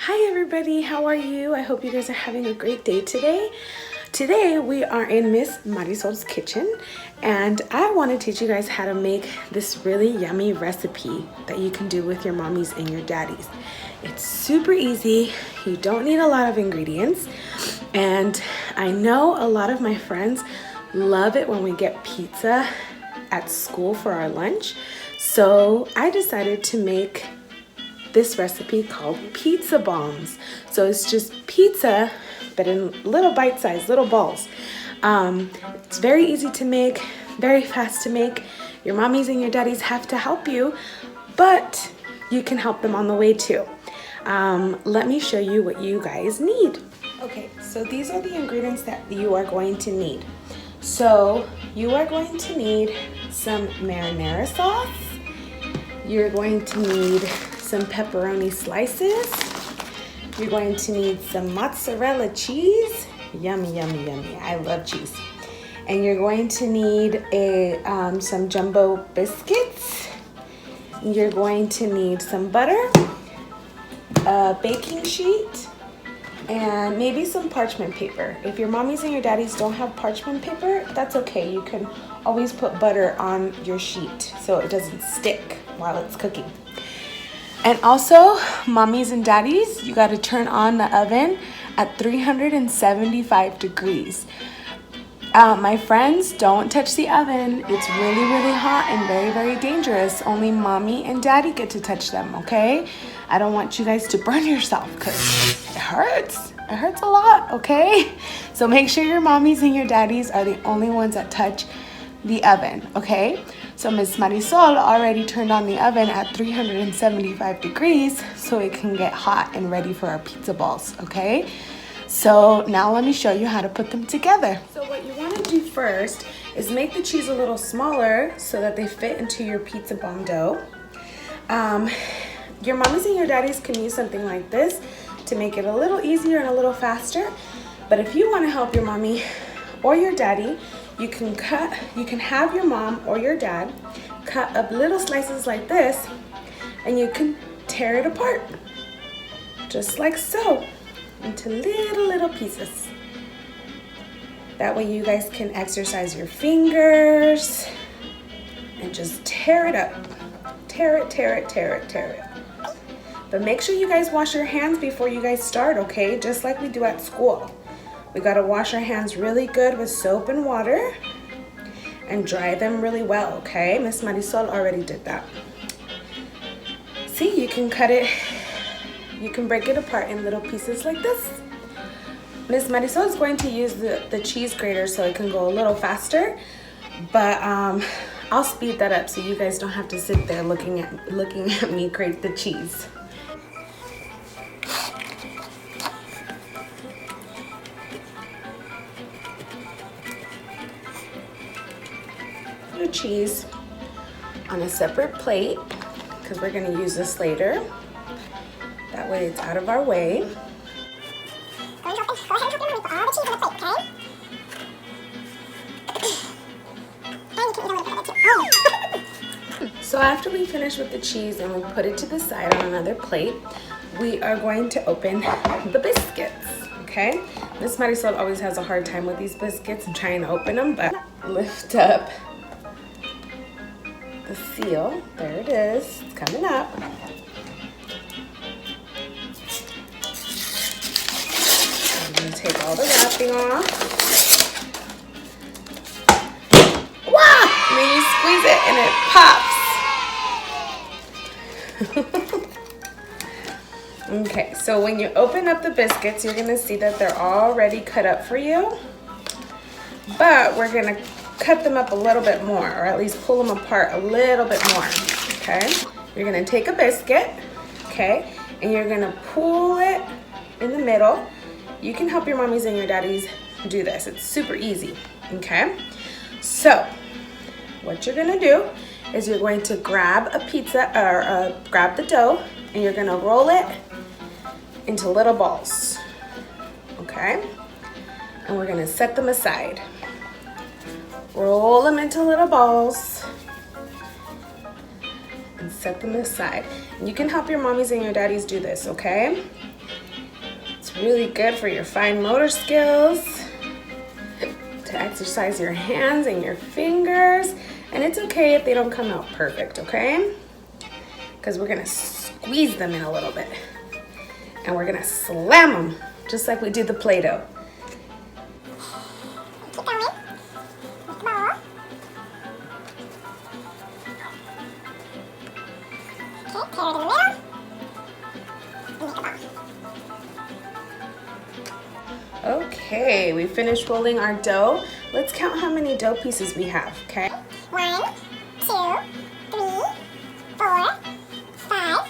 Hi everybody, how are you? I hope you guys are having a great day today. Today we are in Miss Marisol's kitchen and I want to teach you guys how to make this really yummy recipe that you can do with your mommies and your daddies. It's super easy, you don't need a lot of ingredients, and I know a lot of my friends love it when we get pizza at school for our lunch. So I decided to make this recipe called pizza bombs. So it's just pizza, but in little bite-sized, little balls. It's very easy to make, very fast to make. Your mommies and your daddies have to help you, but you can help them on the way too. Let me show you what you guys need. Okay, so these are the ingredients that you are going to need. So you are going to need some marinara sauce. You're going to need some pepperoni slices. You're going to need some mozzarella cheese. Yummy, yummy, yummy. I love cheese. And you're going to need some jumbo biscuits. You're going to need some butter, a baking sheet, and maybe some parchment paper. If your mommies and your daddies don't have parchment paper, that's okay. You can always put butter on your sheet so it doesn't stick while it's cooking. And also, mommies and daddies, you gotta turn on the oven at 375 degrees. My friends, don't touch the oven. It's really, really hot and very, very dangerous. Only mommy and daddy get to touch them, okay? I don't want you guys to burn yourself because it hurts. It hurts a lot, okay? So make sure your mommies and your daddies are the only ones that touch the oven, okay? So Miss Marisol already turned on the oven at 375 degrees so it can get hot and ready for our pizza balls, okay? So now let me show you how to put them together. So what you want to do first is make the cheese a little smaller so that they fit into your pizza bomb dough. Your mommies and your daddies can use something like this to make it a little easier and a little faster. But if you want to help your mommy or your daddy, you can have your mom or your dad cut up little slices like this, and you can tear it apart, just like so, into little pieces. That way you guys can exercise your fingers and just tear it up. Tear it. But make sure you guys wash your hands before you guys start, okay? Just like we do at school. We gotta wash our hands really good with soap and water and dry them really well, okay? Miss Marisol already did that. See, you can cut it, you can break it apart in little pieces like this. Miss Marisol is going to use the cheese grater so it can go a little faster, but I'll speed that up so you guys don't have to sit there looking at me grate the cheese. Your cheese on a separate plate because we're going to use this later. That way it's out of our way. Go ahead and put all the cheese on the plate, okay? And you can eat a little bit of it too. So after we finish with the cheese and we put it to the side on another plate, we are going to open the biscuits, okay? Miss Marisol always has a hard time with these biscuits and trying to open them, but lift up the seal. There it is. It's coming up. I'm going to take all the wrapping off. Wow! And then you squeeze it and it pops. Okay, so when you open up the biscuits, you're going to see that they're already cut up for you. But we're going to cut them up a little bit more, or at least pull them apart a little bit more, okay? You're gonna take a biscuit, okay, and you're gonna pull it in the middle. You can help your mommies and your daddies do this. It's super easy, okay? So what you're gonna do is you're going to grab a pizza, or grab the dough, and you're gonna roll it into little balls, okay? And we're gonna set them aside. Roll them into little balls and set them aside. And you can help your mommies and your daddies do this, okay? It's really good for your fine motor skills, to exercise your hands and your fingers. And it's okay if they don't come out perfect, okay? Because we're gonna squeeze them in a little bit. And we're gonna slam them, just like we did the Play-Doh. Keep going. Make the ball. Okay, tear it in the middle. And make a ball. Okay, we finished rolling our dough. Let's count how many dough pieces we have, okay? 1, 2, 3, 4, 5,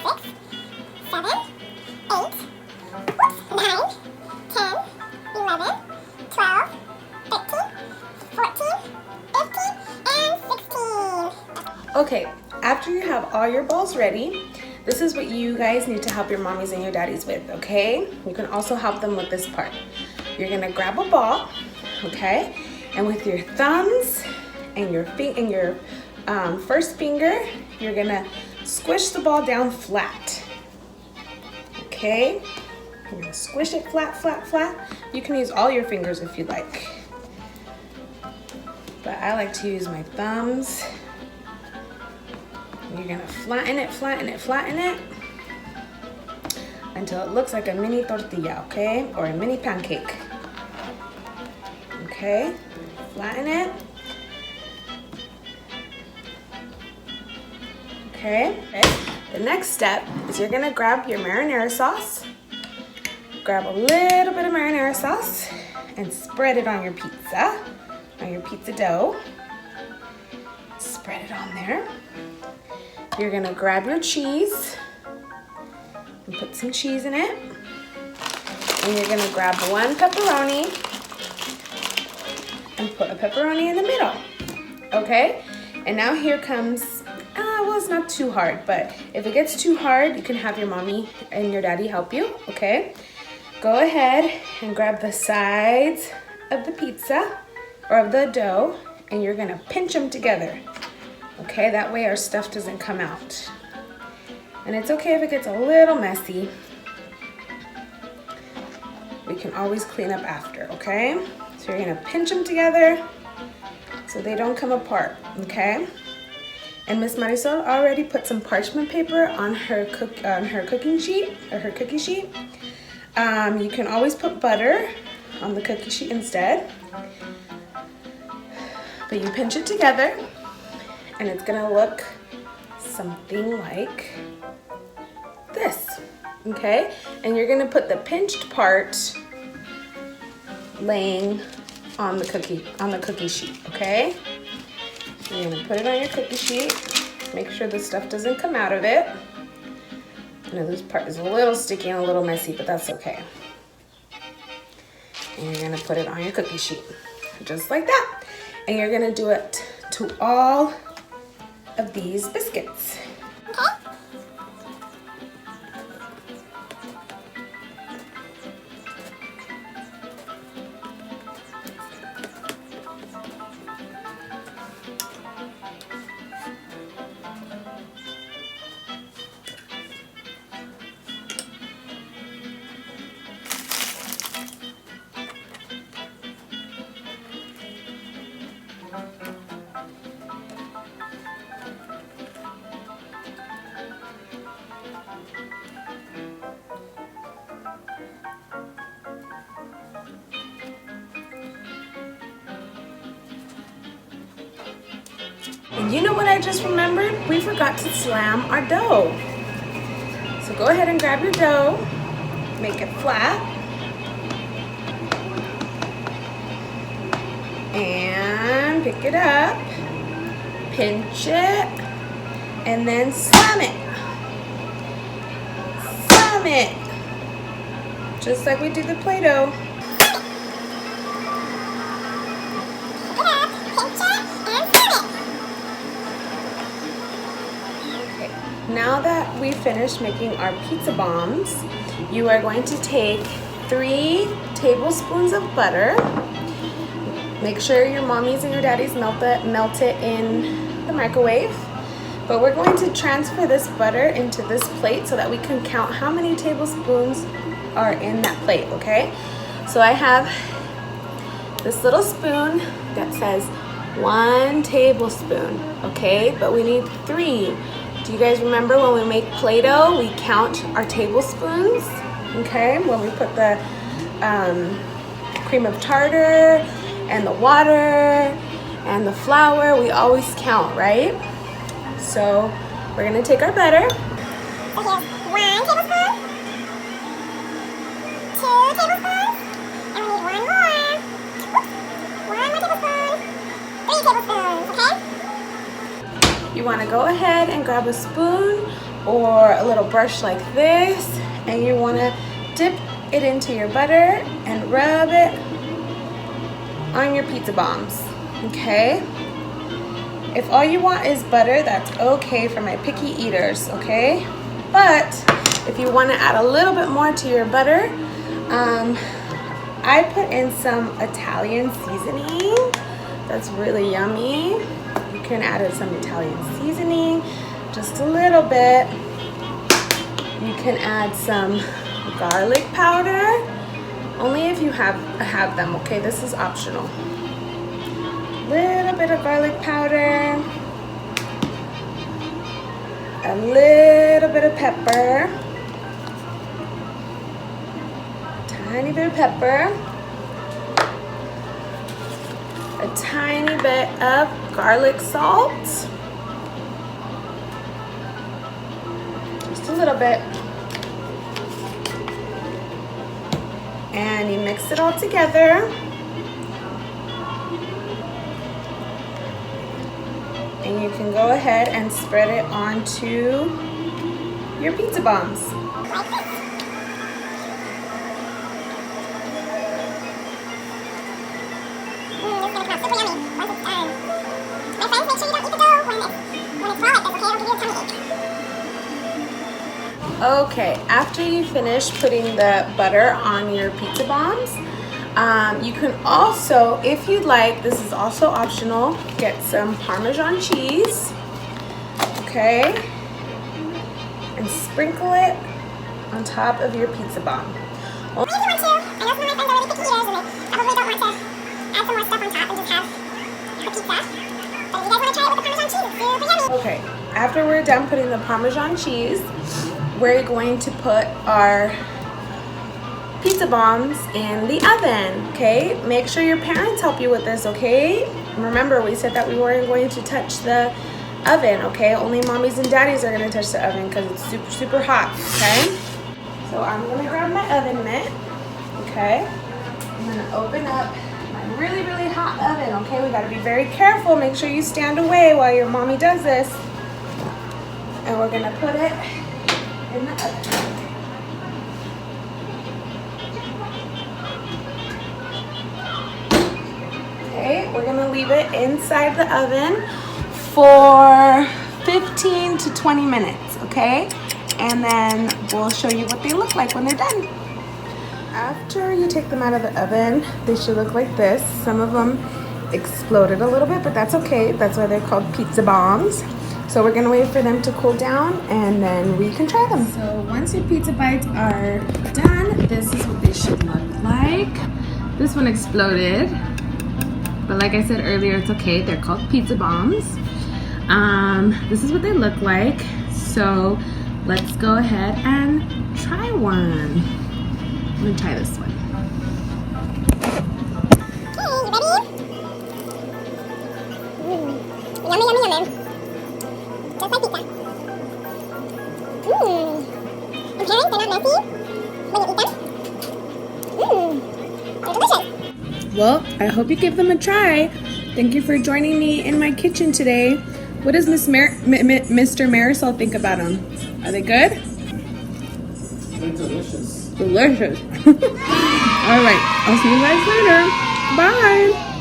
6, 7, 8, 9, 10, 11, 12, 13, 14, 15, and 16. Okay, after you have all your balls ready, this is what you guys need to help your mommies and your daddies with, okay? You can also help them with this part. You're gonna grab a ball, okay? And with your thumbs and your first finger, you're gonna squish the ball down flat, okay? You're gonna squish it flat, flat, flat. You can use all your fingers if you like, but I like to use my thumbs. You're gonna flatten it, flatten it, flatten it until it looks like a mini tortilla, okay? Or a mini pancake. Okay, flatten it. Okay. The next step is you're gonna grab your marinara sauce. Grab a little bit of marinara sauce and spread it on your pizza dough. Spread it on there. You're gonna grab your cheese and put some cheese in it. And you're gonna grab one pepperoni and put a pepperoni in the middle, okay? And now here comes, well, it's not too hard, but if it gets too hard, you can have your mommy and your daddy help you, okay? Go ahead and grab the sides of the pizza or of the dough, and you're gonna pinch them together. Okay, that way our stuff doesn't come out. And it's okay if it gets a little messy. We can always clean up after, okay? So you're gonna pinch them together so they don't come apart, okay? And Miss Marisol already put some parchment paper on her cookie sheet. You can always put butter on the cookie sheet instead. But you pinch it together, and it's gonna look something like this, okay? And you're gonna put the pinched part laying on the cookie sheet, okay? So you're gonna put it on your cookie sheet. Make sure the stuff doesn't come out of it. I know this part is a little sticky and a little messy, but that's okay. And you're gonna put it on your cookie sheet, just like that. And you're gonna do it to all of these biscuits. Okay. And you know what I just remembered? We forgot to slam our dough. So go ahead and grab your dough, make it flat, and pick it up, pinch it, and then slam it. Slam it. Just like we did the Play-Doh. Now that we've finished making our pizza bombs, you are going to take 3 tablespoons of butter. Make sure your mommies and your daddies melt it in the microwave. But we're going to transfer this butter into this plate so that we can count how many tablespoons are in that plate, okay? So I have this little spoon that says 1 tablespoon, okay? But we need 3. Do you guys remember when we make Play-Doh, we count our tablespoons, okay? When we put the cream of tartar and the water and the flour, we always count, right? So we're gonna take our butter. So here's 1 tablespoon, 2 tablespoons, and we need 1 more. Oops. 1 more tablespoon, 3 tablespoons, okay? You wanna go ahead and grab a spoon or a little brush like this, and you wanna dip it into your butter and rub it on your pizza bombs, okay? If all you want is butter, that's okay for my picky eaters, okay? But if you want to add a little bit more to your butter, I put in some Italian seasoning. That's really yummy. You can add some Italian seasoning, just a little bit. You can add some garlic powder, only if you have them, okay? This is optional. Little bit of garlic powder, a little bit of pepper, tiny bit of pepper, a tiny bit of garlic salt, just a little bit, and you mix it all together. And you can go ahead and spread it onto your pizza bombs. Like this. It's gonna come out super yummy once it's done. My friends, make sure you don't eat the dough when it's raw like this, okay? It'll give you a tummy ache. Okay, after you finish putting the butter on your pizza bombs, you can also, if you'd like, this is also optional, get some Parmesan cheese, okay, and sprinkle it on top of your pizza bomb. If you want to, I know some of my friends are really picky eaters and they probably don't want to add some more stuff on top and just have the pizza. But if you guys want to try it with the Parmesan cheese, it's super yummy. Okay, after we're done putting the Parmesan cheese, we're going to put our pizza bombs in the oven, okay? Make sure your parents help you with this, okay? Remember, we said that we weren't going to touch the oven, okay? Only mommies and daddies are gonna touch the oven because it's super, super hot, okay? So I'm gonna grab my oven mitt, okay? I'm gonna open up my really, really hot oven, okay? We gotta be very careful. Make sure you stand away while your mommy does this. And we're gonna put it in the oven. Okay, we're gonna leave it inside the oven for 15 to 20 minutes, okay? And then we'll show you what they look like when they're done. After you take them out of the oven, they should look like this. Some of them exploded a little bit, but that's okay. That's why they're called pizza bombs. So we're gonna wait for them to cool down and then we can try them. So once your pizza bites are done, this is what they should look like. This one exploded. But like I said earlier, it's okay. They're called pizza bombs. This is what they look like. So let's go ahead and try one. I'm gonna try this one. Okay, you ready? Yummy, yummy, yummy. Just like pizza. And parents, they're not messy when you eat them. They're delicious. Well, I hope you give them a try. Thank you for joining me in my kitchen today. What does Mr. Marisol think about them? Are they good? They're delicious. Delicious. All right, I'll see you guys later. Bye.